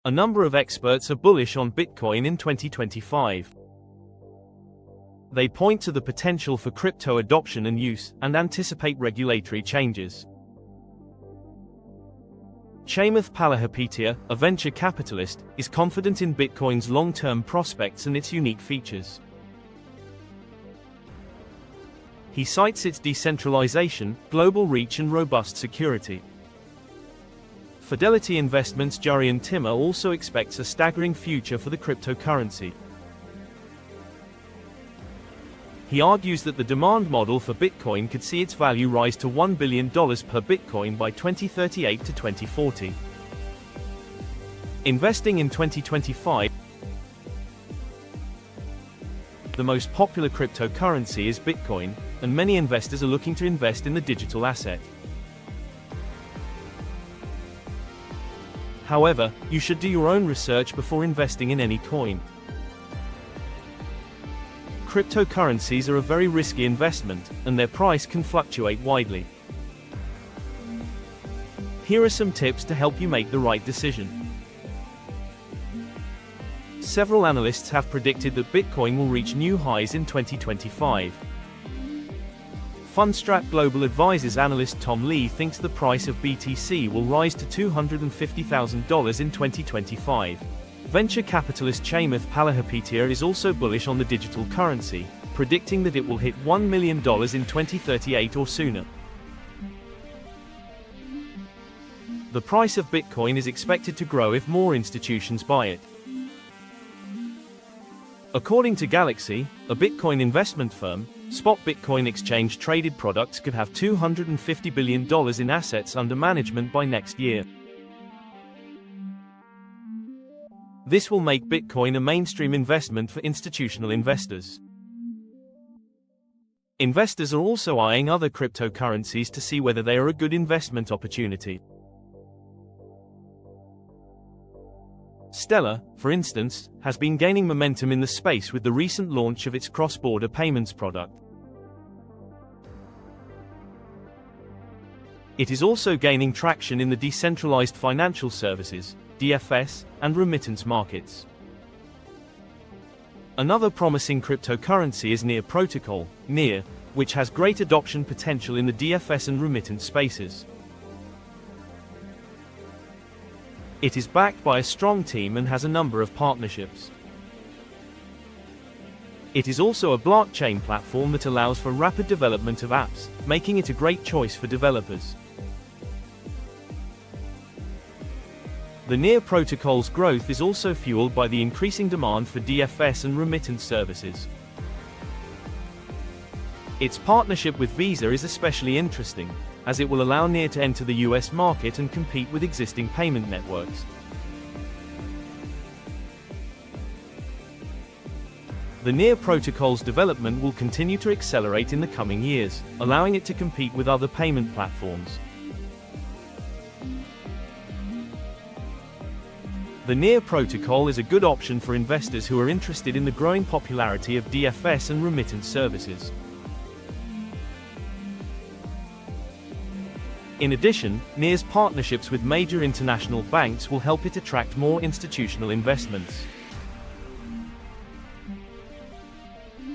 A number of experts are bullish on Bitcoin in 2025. They point to the potential for crypto adoption and use, and anticipate regulatory changes. Chamath Palihapitiya, a venture capitalist, is confident in Bitcoin's long-term prospects and its unique features. He cites its decentralization, global reach and robust security. Fidelity Investments' Jurrian Timmer also expects a staggering future for the cryptocurrency. He argues that the demand model for Bitcoin could see its value rise to $1 billion per Bitcoin by 2038 to 2040. Investing in 2025. The most popular cryptocurrency is Bitcoin, and many investors are looking to invest in the digital asset. However, you should do your own research before investing in any coin. Cryptocurrencies are a very risky investment, and their price can fluctuate widely. Here are some tips to help you make the right decision. Several analysts have predicted that Bitcoin will reach new highs in 2025. Fundstrat Global Advisors analyst Tom Lee thinks the price of BTC will rise to $250,000 in 2025. Venture capitalist Chamath Palihapitiya is also bullish on the digital currency, predicting that it will hit $1 million in 2038 or sooner. The price of Bitcoin is expected to grow if more institutions buy it. According to Galaxy, a Bitcoin investment firm, spot Bitcoin exchange-traded products could have $250 billion in assets under management by next year. This will make Bitcoin a mainstream investment for institutional investors. Investors are also eyeing other cryptocurrencies to see whether they are a good investment opportunity. Stellar, for instance, has been gaining momentum in the space with the recent launch of its cross-border payments product. It is also gaining traction in the decentralized financial services, DFS, and remittance markets. Another promising cryptocurrency is Near Protocol, Near, which has great adoption potential in the DFS and remittance spaces. It is backed by a strong team and has a number of partnerships. It is also a blockchain platform that allows for rapid development of apps, making it a great choice for developers. The Near protocol's growth is also fueled by the increasing demand for DFS and remittance services. Its partnership with Visa is especially interesting, as it will allow Near to enter the US market and compete with existing payment networks. The Near protocol's development will continue to accelerate in the coming years, allowing it to compete with other payment platforms. The Near protocol is a good option for investors who are interested in the growing popularity of DFS and remittance services. In addition, Near's partnerships with major international banks will help it attract more institutional investments.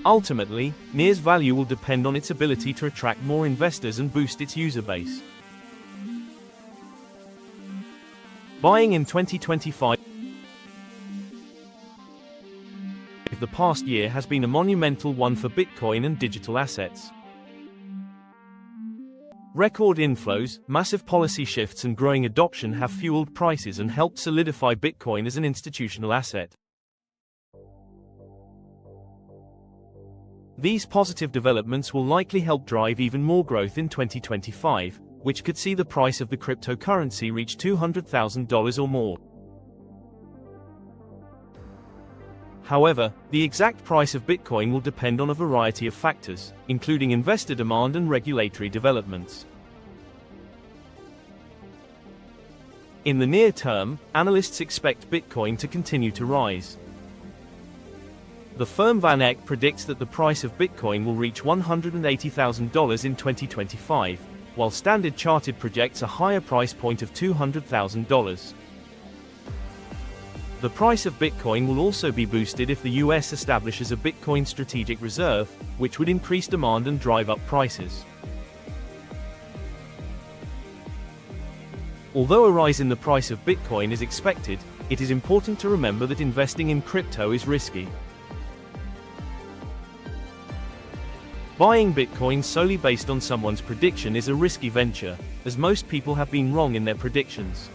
Ultimately, Near's value will depend on its ability to attract more investors and boost its user base. Buying in 2025. The past year has been a monumental one for Bitcoin and digital assets. Record inflows, massive policy shifts and growing adoption have fueled prices and helped solidify Bitcoin as an institutional asset. These positive developments will likely help drive even more growth in 2025, which could see the price of the cryptocurrency reach $200,000 or more. However, the exact price of Bitcoin will depend on a variety of factors, including investor demand and regulatory developments. In the near term, analysts expect Bitcoin to continue to rise. The firm VanEck predicts that the price of Bitcoin will reach $180,000 in 2025, while Standard Chartered projects a higher price point of $200,000. The price of Bitcoin will also be boosted if the US establishes a Bitcoin strategic reserve, which would increase demand and drive up prices. Although a rise in the price of Bitcoin is expected, it is important to remember that investing in crypto is risky. Buying Bitcoin solely based on someone's prediction is a risky venture, as most people have been wrong in their predictions.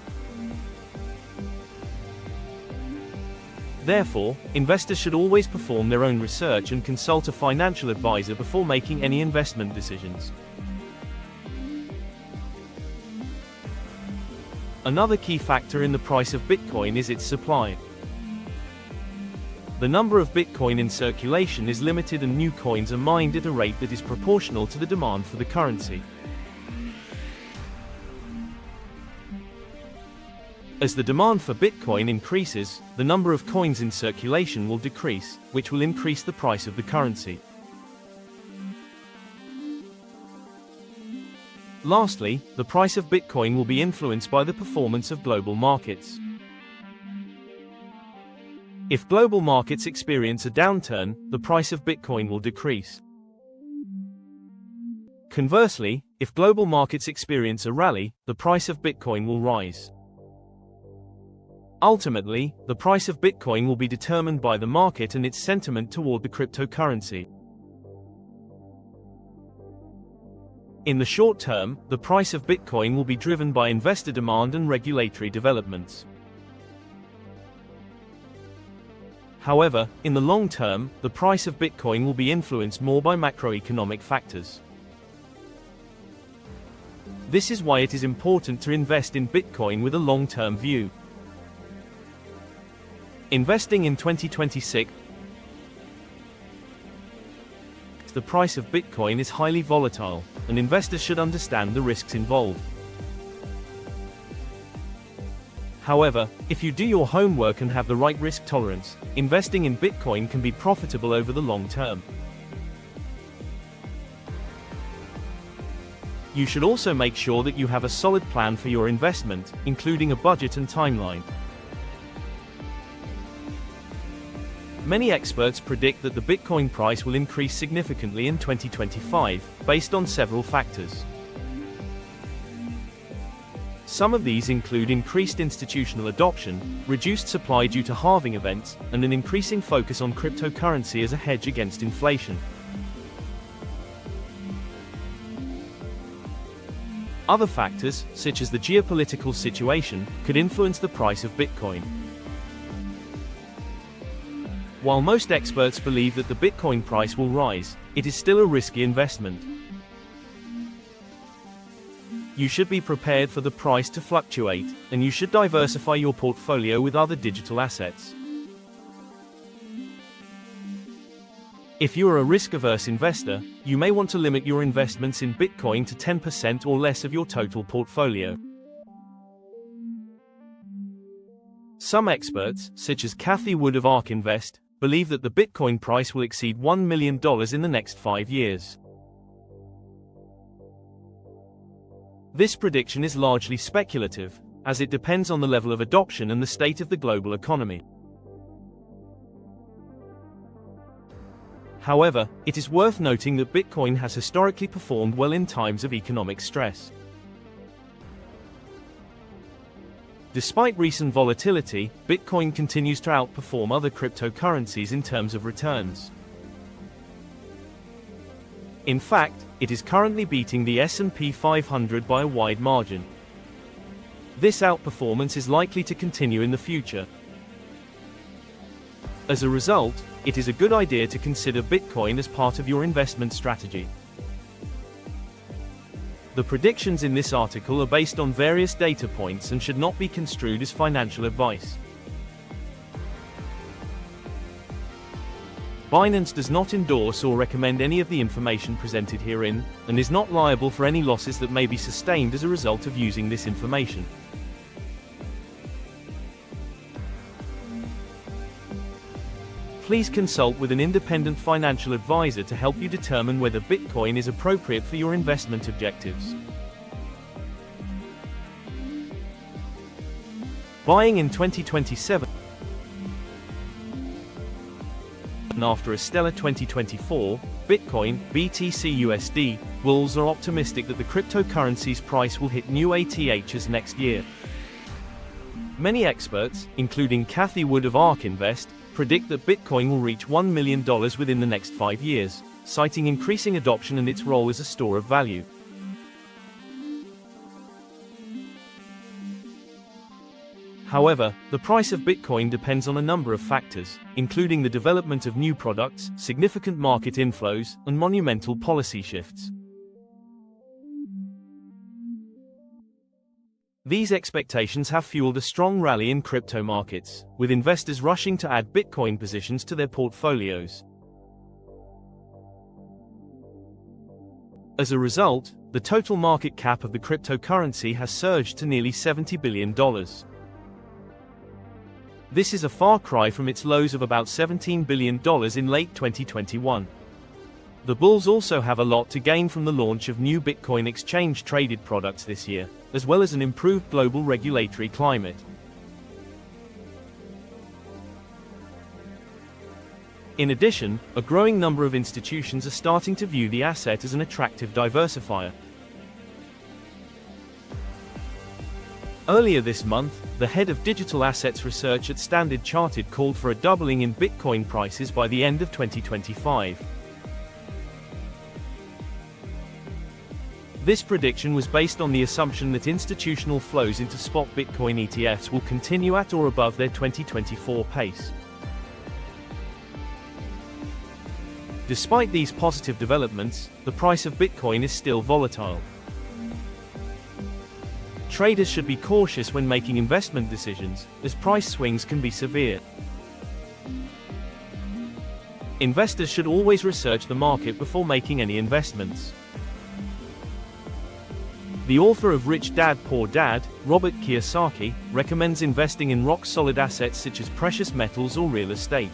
Therefore, investors should always perform their own research and consult a financial advisor before making any investment decisions. Another key factor in the price of Bitcoin is its supply. The number of Bitcoin in circulation is limited and new coins are mined at a rate that is proportional to the demand for the currency. As the demand for Bitcoin increases, the number of coins in circulation will decrease, which will increase the price of the currency. Lastly, the price of Bitcoin will be influenced by the performance of global markets. If global markets experience a downturn, the price of Bitcoin will decrease. Conversely, if global markets experience a rally, the price of Bitcoin will rise. Ultimately, the price of Bitcoin will be determined by the market and its sentiment toward the cryptocurrency. In the short term, the price of Bitcoin will be driven by investor demand and regulatory developments. However, in the long term, the price of Bitcoin will be influenced more by macroeconomic factors. This is why it is important to invest in Bitcoin with a long-term view. Investing in 2026, the price of Bitcoin is highly volatile, and investors should understand the risks involved. However, if you do your homework and have the right risk tolerance, investing in Bitcoin can be profitable over the long term. You should also make sure that you have a solid plan for your investment, including a budget and timeline. Many experts predict that the Bitcoin price will increase significantly in 2025, based on several factors. Some of these include increased institutional adoption, reduced supply due to halving events, and an increasing focus on cryptocurrency as a hedge against inflation. Other factors, such as the geopolitical situation, could influence the price of Bitcoin. While most experts believe that the Bitcoin price will rise, it is still a risky investment. You should be prepared for the price to fluctuate, and you should diversify your portfolio with other digital assets. If you are a risk-averse investor, you may want to limit your investments in Bitcoin to 10% or less of your total portfolio. Some experts, such as Cathie Wood of ARK Invest, believe that the Bitcoin price will exceed $1 million in the next 5 years. This prediction is largely speculative, as it depends on the level of adoption and the state of the global economy. However, it is worth noting that Bitcoin has historically performed well in times of economic stress. Despite recent volatility, Bitcoin continues to outperform other cryptocurrencies in terms of returns. In fact, it is currently beating the S&P 500 by a wide margin. This outperformance is likely to continue in the future. As a result, it is a good idea to consider Bitcoin as part of your investment strategy. The predictions in this article are based on various data points and should not be construed as financial advice. Binance does not endorse or recommend any of the information presented herein, and is not liable for any losses that may be sustained as a result of using this information. Please consult with an independent financial advisor to help you determine whether Bitcoin is appropriate for your investment objectives. Buying in 2027. and after a stellar 2024, Bitcoin, BTC USD, bulls are optimistic that the cryptocurrency's price will hit new ATHs next year. Many experts, including Cathie Wood of ARK Invest, predict that Bitcoin will reach $1 million within the next 5 years, citing increasing adoption and its role as a store of value. However, the price of Bitcoin depends on a number of factors, including the development of new products, significant market inflows, and monumental policy shifts. These expectations have fueled a strong rally in crypto markets, with investors rushing to add Bitcoin positions to their portfolios. As a result, the total market cap of the cryptocurrency has surged to nearly $70 billion. This is a far cry from its lows of about $17 billion in late 2021. The bulls also have a lot to gain from the launch of new Bitcoin exchange-traded products this year, as well as an improved global regulatory climate. In addition, a growing number of institutions are starting to view the asset as an attractive diversifier. Earlier this month, the head of digital assets research at Standard Chartered called for a doubling in Bitcoin prices by the end of 2025. This prediction was based on the assumption that institutional flows into spot Bitcoin ETFs will continue at or above their 2024 pace. Despite these positive developments, the price of Bitcoin is still volatile. Traders should be cautious when making investment decisions, as price swings can be severe. Investors should always research the market before making any investments. The author of Rich Dad Poor Dad, Robert Kiyosaki, recommends investing in rock-solid assets such as precious metals or real estate.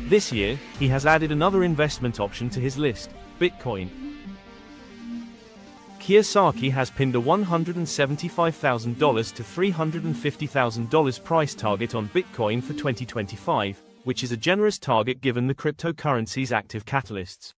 This year, he has added another investment option to his list, Bitcoin. Kiyosaki has pinned a $175,000 to $350,000 price target on Bitcoin for 2025, which is a generous target given the cryptocurrency's active catalysts.